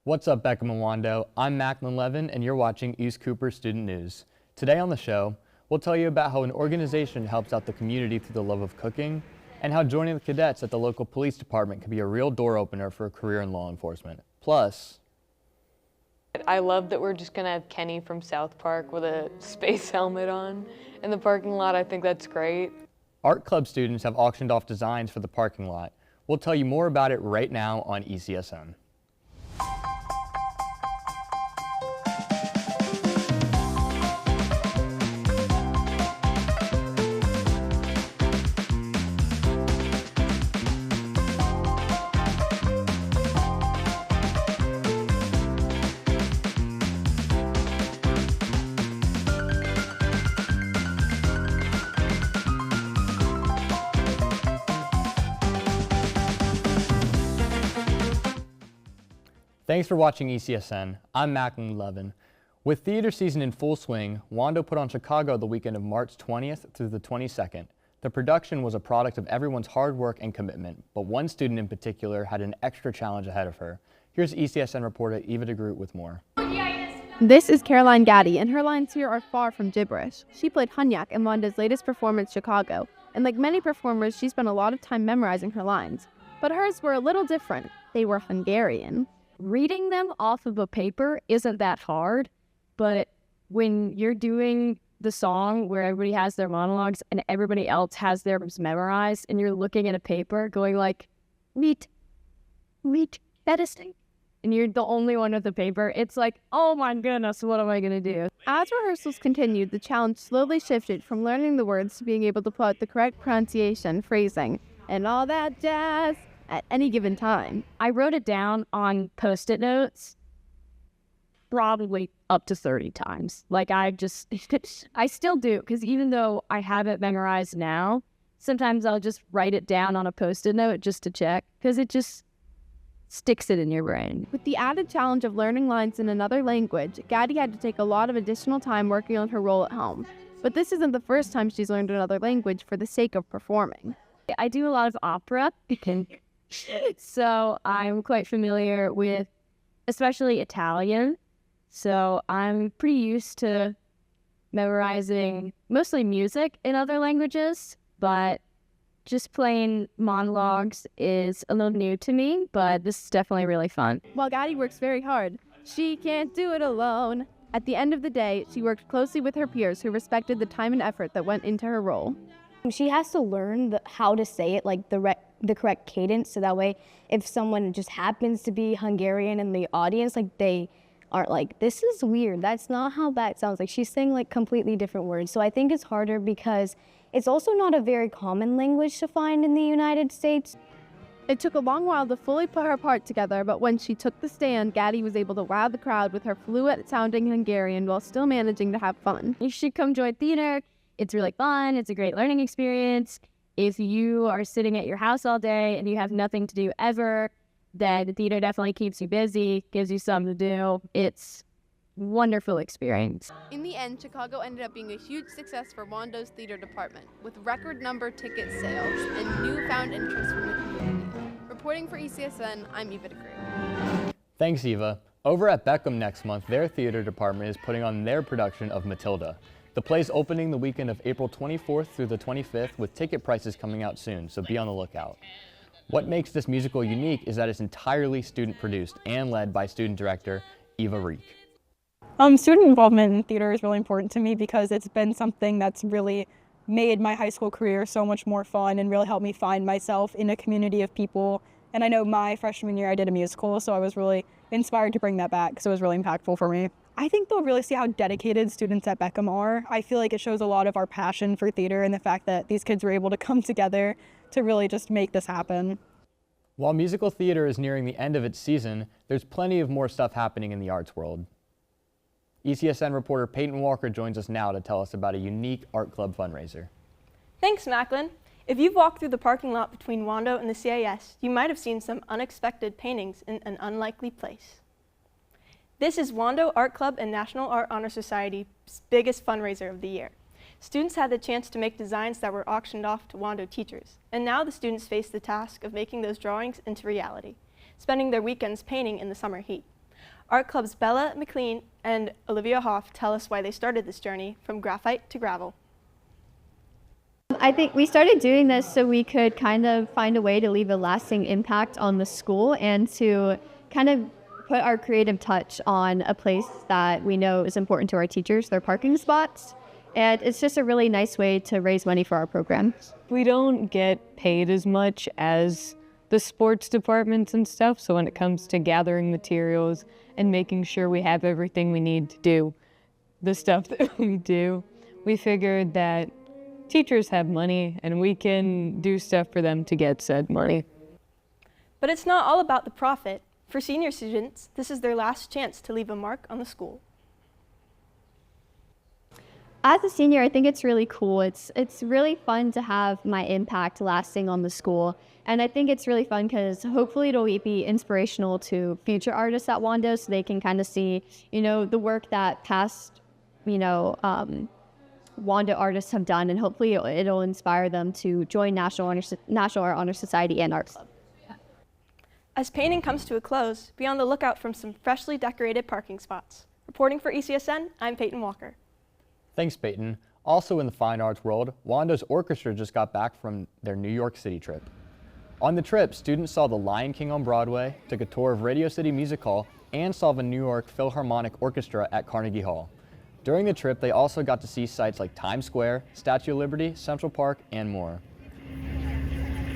What's up, Beckham and Wando? I'm Macklin Levin, and you're watching East Cooper Student News. Today on the show, we'll tell you about how an organization helps out the community through the love of cooking, and how joining the cadets at the local police department can be a real door opener for a career in law enforcement. Plus, I love that we're just gonna have Kenny from South Park with a space helmet on in the parking lot. I think that's great. art club students have auctioned off designs for the parking lot. We'll tell you more about it right now on ECSN. Thanks for watching ECSN. I'm Macklin Levin. With theater season in full swing, Wando put on Chicago the weekend of March 20th through the 22nd. The production was a product of everyone's hard work and commitment, but one student in particular had an extra challenge ahead of her. Here's ECSN reporter Eva DeGroot with more. This is Caroline Gaddy, and her lines here are far from gibberish. She played Hunyak in Wanda's latest performance, Chicago, and like many performers, she spent a lot of time memorizing her lines. But hers were a little different. They were Hungarian. Reading them off of a paper isn't that hard, but when you're doing the song where everybody has their monologues and everybody else has theirs memorized, and you're looking at a paper going like, meet, that is thing, and you're the only one with the paper, it's like, oh my goodness, what am I going to do? As rehearsals continued, the challenge slowly shifted from learning the words to being able to put the correct pronunciation, phrasing, and all that jazz at any given time. I wrote it down on Post-it notes probably up to 30 times. Like I still do, because even though I have it memorized now, sometimes I'll just write it down on a Post-it note just to check, because it just sticks it in your brain. With the added challenge of learning lines in another language, Gaddy had to take a lot of additional time working on her role at home. But this isn't the first time she's learned another language for the sake of performing. I do a lot of opera, so I'm quite familiar with especially Italian. So I'm pretty used to memorizing mostly music in other languages, but just playing monologues is a little new to me, but this is definitely really fun. While Gaddy works very hard, she can't do it alone. At the end of the day, she worked closely with her peers who respected the time and effort that went into her role. She has to learn how to say it, like the correct cadence, so that way if someone just happens to be Hungarian in the audience, like they aren't like, this is weird, that's not how that sounds. Like she's saying like completely different words. So I think it's harder because it's also not a very common language to find in the United States. It took a long while to fully put her part together, but when she took the stand, Gaddy was able to wow the crowd with her fluent-sounding Hungarian while still managing to have fun. You should come join theater. It's really fun. It's a great learning experience. If you are sitting at your house all day and you have nothing to do ever, then the theater definitely keeps you busy, gives you something to do. It's a wonderful experience. In the end, Chicago ended up being a huge success for Wando's theater department, with record number ticket sales and newfound interest from the community. Reporting for ECSN, I'm Eva DeGroot. Thanks, Eva. Over at Beckham next month, their theater department is putting on their production of Matilda. The play's opening the weekend of April 24th through the 25th, with ticket prices coming out soon, so be on the lookout. What makes this musical unique is that it's entirely student-produced and led by student director Eva Reek. Student involvement in theater is really important to me because it's been something that's really made my high school career so much more fun and really helped me find myself in a community of people. And I know my freshman year I did a musical, so I was really inspired to bring that back, so it was really impactful for me. I think they'll really see how dedicated students at Beckham are. I feel like it shows a lot of our passion for theater and the fact that these kids were able to come together to really just make this happen. While musical theater is nearing the end of its season, there's plenty of more stuff happening in the arts world. ECSN reporter Peyton Walker joins us now to tell us about a unique art club fundraiser. Thanks, Macklin. If you've walked through the parking lot between Wando and the CAS, you might have seen some unexpected paintings in an unlikely place. This is Wando Art Club and National Art Honor Society's biggest fundraiser of the year. Students had the chance to make designs that were auctioned off to Wando teachers, and now the students face the task of making those drawings into reality, spending their weekends painting in the summer heat. Art Club's Bella McLean and Olivia Hoff tell us why they started this journey from graphite to gravel. I think we started doing this so we could kind of find a way to leave a lasting impact on the school and to kind of put our creative touch on a place that we know is important to our teachers, their parking spots. And it's just a really nice way to raise money for our program. We don't get paid as much as the sports departments and stuff, so when it comes to gathering materials and making sure we have everything we need to do the stuff that we do, we figured that teachers have money and we can do stuff for them to get said money. But it's not all about the profit. For senior students, this is their last chance to leave a mark on the school. As a senior, I think it's really cool. It's really fun to have my impact lasting on the school. And I think it's really fun because hopefully it'll be inspirational to future artists at Wando so they can kind of see, the work that past, Wando artists have done, and hopefully it'll inspire them to join National Art Honor Society and Art Club. As painting comes to a close, be on the lookout for some freshly decorated parking spots. Reporting for ECSN, I'm Peyton Walker. Thanks, Peyton. Also in the fine arts world, Wando's orchestra just got back from their New York City trip. On the trip, students saw The Lion King on Broadway, took a tour of Radio City Music Hall, and saw the New York Philharmonic Orchestra at Carnegie Hall. During the trip, they also got to see sites like Times Square, Statue of Liberty, Central Park, and more.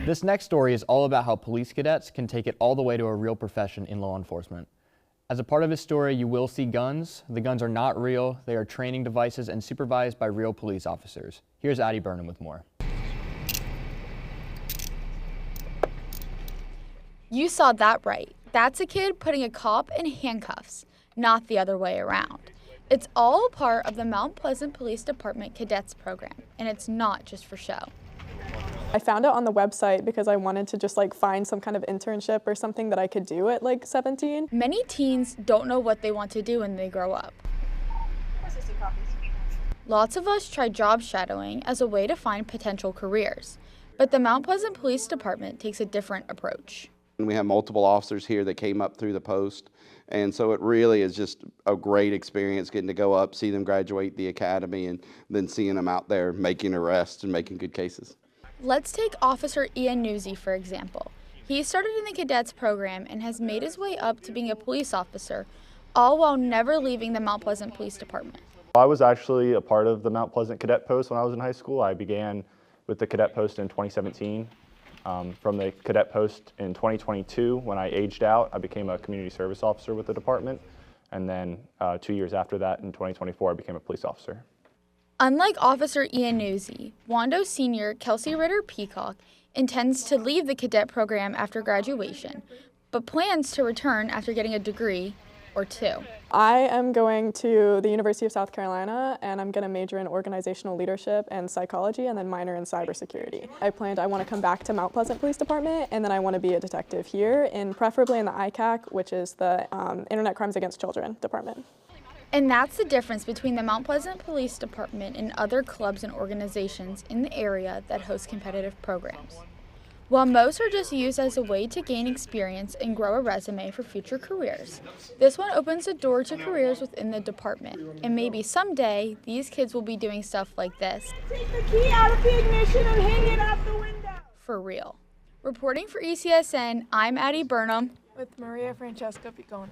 This next story is all about how police cadets can take it all the way to a real profession in law enforcement. As a part of his story, you will see guns. The guns are not real. They are training devices and supervised by real police officers. Here's Addie Burnham with more. You saw that right. That's a kid putting a cop in handcuffs, not the other way around. It's all part of the Mount Pleasant Police Department Cadets program, and it's not just for show. I found it on the website because I wanted to just find some kind of internship or something that I could do at 17. Many teens don't know what they want to do when they grow up. Lots of us try job shadowing as a way to find potential careers, but the Mount Pleasant Police Department takes a different approach. We have multiple officers here that came up through the post, and so it really is just a great experience getting to go up, see them graduate the academy, and then seeing them out there making arrests and making good cases. Let's take Officer Ian Newsy, for example. He started in the cadets program and has made his way up to being a police officer, all while never leaving the Mount Pleasant Police Department. I was actually a part of the Mount Pleasant Cadet Post when I was in high school. I began with the Cadet Post in 2017. From the Cadet Post in 2022, when I aged out, I became a community service officer with the department. And then 2 years after that, in 2024, I became a police officer. Unlike Officer Ian Newsy, Wando senior Kelsey Ritter Peacock intends to leave the cadet program after graduation, but plans to return after getting a degree or two. I am going to the University of South Carolina, and I'm going to major in organizational leadership and psychology, and then minor in cybersecurity. I want to come back to Mount Pleasant Police Department, and then I want to be a detective here, preferably in the ICAC, which is the Internet Crimes Against Children Department. And that's the difference between the Mount Pleasant Police Department and other clubs and organizations in the area that host competitive programs. While most are just used as a way to gain experience and grow a resume for future careers, this one opens the door to careers within the department. And maybe someday, these kids will be doing stuff like this. Take the key out of the ignition and hang it out the window. For real. Reporting for ECSN, I'm Addie Burnham. With Maria Francesca Picone.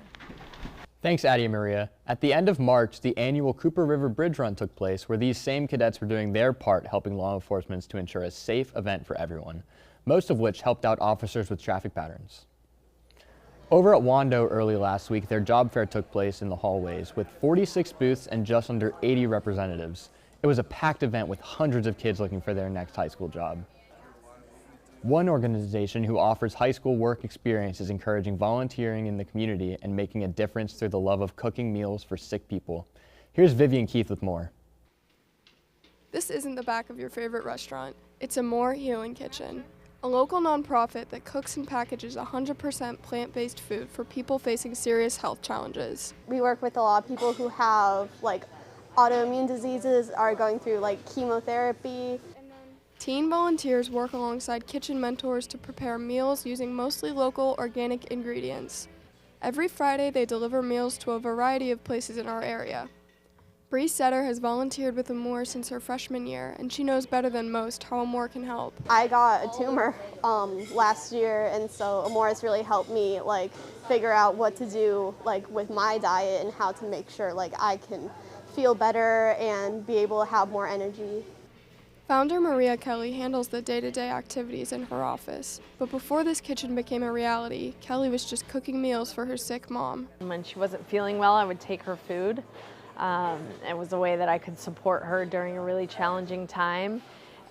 Thanks, Addie and Maria. At the end of March, the annual Cooper River Bridge Run took place, where these same cadets were doing their part helping law enforcement to ensure a safe event for everyone, most of which helped out officers with traffic patterns. Over at Wando early last week, their job fair took place in the hallways with 46 booths and just under 80 representatives. It was a packed event with hundreds of kids looking for their next high school job. One organization who offers high school work experience is encouraging volunteering in the community and making a difference through the love of cooking meals for sick people. Here's Vivian Keith with more. This isn't the back of your favorite restaurant. It's a More Healing Kitchen, a local nonprofit that cooks and packages 100% plant-based food for people facing serious health challenges. We work with a lot of people who have autoimmune diseases, are going through chemotherapy. Teen volunteers work alongside kitchen mentors to prepare meals using mostly local organic ingredients. Every Friday, they deliver meals to a variety of places in our area. Bree Setter has volunteered with Amore since her freshman year, and she knows better than most how Amore can help. I got a tumor last year, and so Amore has really helped me figure out what to do with my diet and how to make sure I can feel better and be able to have more energy. Founder Maria Kelly handles the day-to-day activities in her office, but before this kitchen became a reality, Kelly was just cooking meals for her sick mom. When she wasn't feeling well, I would take her food. It was a way that I could support her during a really challenging time.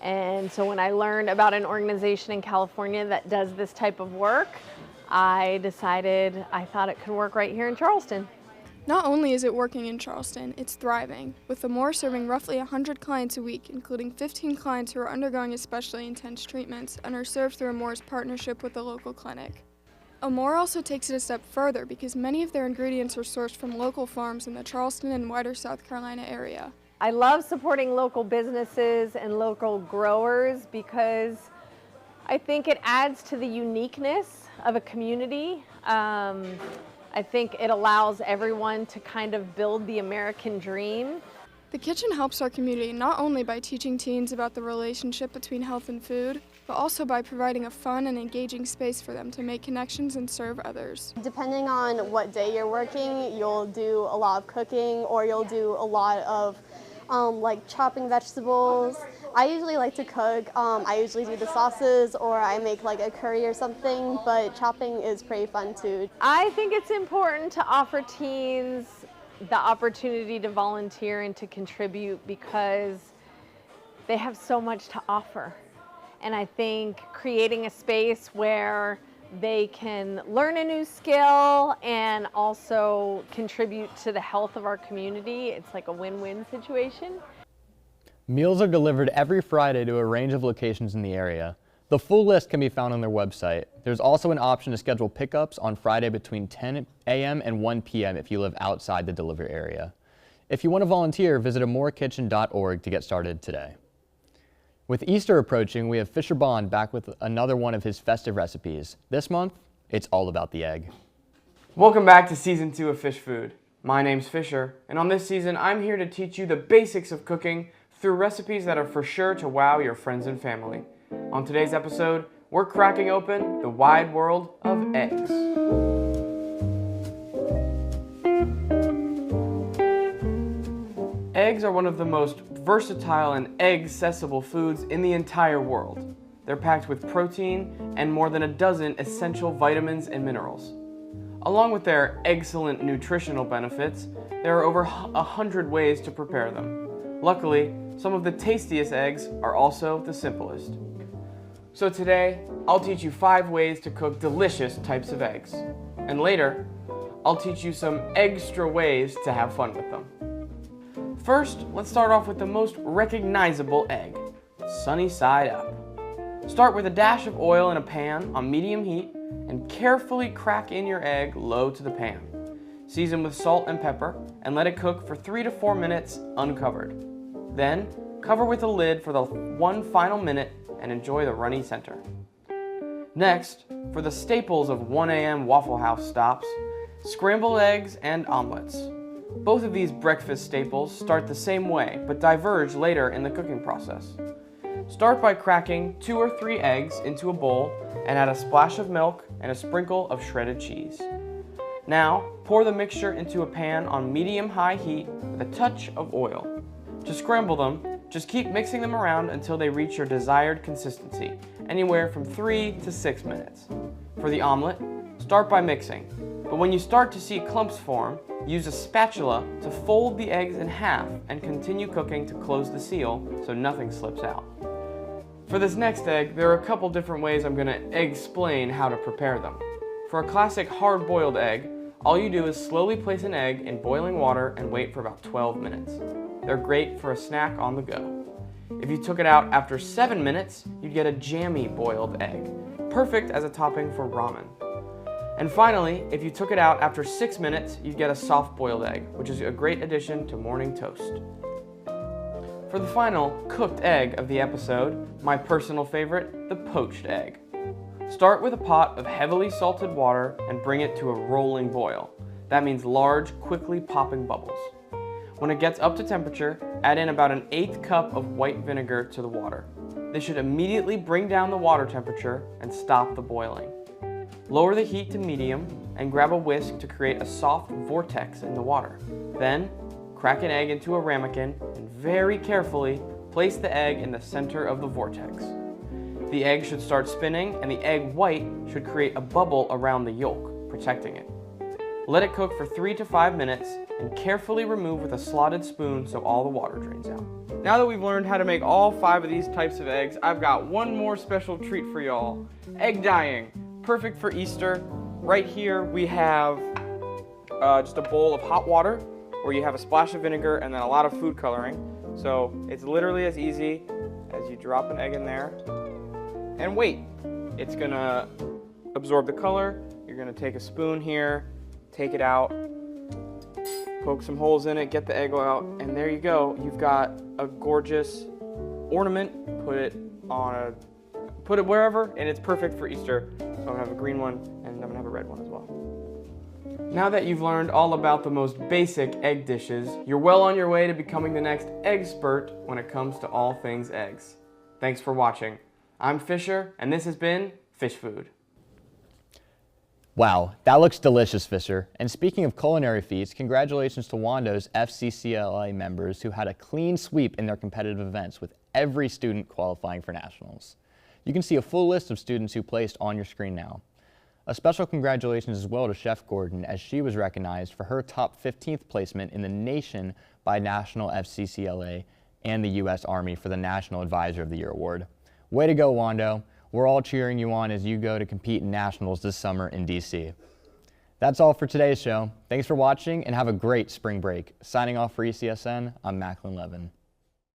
And so when I learned about an organization in California that does this type of work, I decided I thought it could work right here in Charleston. Not only is it working in Charleston, it's thriving, with Amore serving roughly 100 clients a week, including 15 clients who are undergoing especially intense treatments and are served through Amore's partnership with the local clinic. Amore also takes it a step further because many of their ingredients are sourced from local farms in the Charleston and wider South Carolina area. I love supporting local businesses and local growers because I think it adds to the uniqueness of a community. I think it allows everyone to kind of build the American dream. The kitchen helps our community not only by teaching teens about the relationship between health and food, but also by providing a fun and engaging space for them to make connections and serve others. Depending on what day you're working, you'll do a lot of cooking or you'll do a lot of chopping vegetables. I usually like to cook. I usually do the sauces or I make a curry or something, but chopping is pretty fun too. I think it's important to offer teens the opportunity to volunteer and to contribute because they have so much to offer. And I think creating a space where they can learn a new skill and also contribute to the health of our community, it's like a win-win situation. Meals are delivered every Friday to a range of locations in the area. The full list can be found on their website. There's also an option to schedule pickups on Friday between 10 a.m. and 1 p.m. if you live outside the delivery area. If you want to volunteer, visit amorekitchen.org to get started today. With Easter approaching, we have Fisher Bond back with another one of his festive recipes. This month, it's all about the egg. Welcome back to Season 2 of Fish Food. My name's Fisher, and on this season, I'm here to teach you the basics of cooking through recipes that are for sure to wow your friends and family. On today's episode, we're cracking open the wide world of eggs. Eggs are one of the most versatile and egg-accessible foods in the entire world. They're packed with protein and more than a dozen essential vitamins and minerals. Along with their excellent nutritional benefits, there are over 100 ways to prepare them. Luckily, some of the tastiest eggs are also the simplest. So today, I'll teach you 5 ways to cook delicious types of eggs. And later, I'll teach you some extra ways to have fun with them. First, let's start off with the most recognizable egg, sunny side up. Start with a dash of oil in a pan on medium heat and carefully crack in your egg low to the pan. Season with salt and pepper and let it cook for 3 to 4 minutes uncovered. Then, cover with a lid for the one final minute and enjoy the runny center. Next, for the staples of 1 a.m. Waffle House stops, scrambled eggs and omelets. Both of these breakfast staples start the same way, but diverge later in the cooking process. Start by cracking 2 or 3 eggs into a bowl and add a splash of milk and a sprinkle of shredded cheese. Now, pour the mixture into a pan on medium-high heat with a touch of oil. To scramble them, just keep mixing them around until they reach your desired consistency, anywhere from 3 to 6 minutes. For the omelet, start by mixing, but when you start to see clumps form, use a spatula to fold the eggs in half and continue cooking to close the seal so nothing slips out. For this next egg, there are a couple different ways I'm going to explain how to prepare them. For a classic hard-boiled egg, all you do is slowly place an egg in boiling water and wait for about 12 minutes. They're great for a snack on the go. If you took it out after 7 minutes, you'd get a jammy boiled egg, perfect as a topping for ramen. And finally, if you took it out after 6 minutes, you'd get a soft-boiled egg, which is a great addition to morning toast. For the final cooked egg of the episode, my personal favorite, the poached egg. Start with a pot of heavily salted water and bring it to a rolling boil. That means large, quickly popping bubbles. When it gets up to temperature, add in about an 1/8 cup of white vinegar to the water. This should immediately bring down the water temperature and stop the boiling. Lower the heat to medium and grab a whisk to create a soft vortex in the water. Then, crack an egg into a ramekin and very carefully place the egg in the center of the vortex. The egg should start spinning and the egg white should create a bubble around the yolk, protecting it. Let it cook for 3 to 5 minutes and carefully remove with a slotted spoon so all the water drains out. Now that we've learned how to make all 5 of these types of eggs, I've got one more special treat for y'all. Egg dyeing, perfect for Easter. Right here we have just a bowl of hot water where you have a splash of vinegar and then a lot of food coloring. So it's literally as easy as you drop an egg in there and wait. It's gonna absorb the color. You're gonna take a spoon here, take it out, poke some holes in it, get the egg out, and there you go. You've got a gorgeous ornament. Put it wherever, and it's perfect for Easter. So I'm gonna have a green one, and I'm gonna have a red one as well. Now that you've learned all about the most basic egg dishes, you're well on your way to becoming the next eggspert when it comes to all things eggs. Thanks for watching. I'm Fisher, and this has been Fish Food. Wow, that looks delicious, Fisher. And speaking of culinary feats, congratulations to Wando's FCCLA members who had a clean sweep in their competitive events with every student qualifying for nationals. You can see a full list of students who placed on your screen now. A special congratulations as well to Chef Gordon, as she was recognized for her top 15th placement in the nation by National FCCLA and the U.S. Army for the National Advisor of the Year award. Way to go, Wando. We're all cheering you on as you go to compete in nationals this summer in DC. That's all for today's show. Thanks for watching and have a great spring break. Signing off for ECSN, I'm Macklin Levin.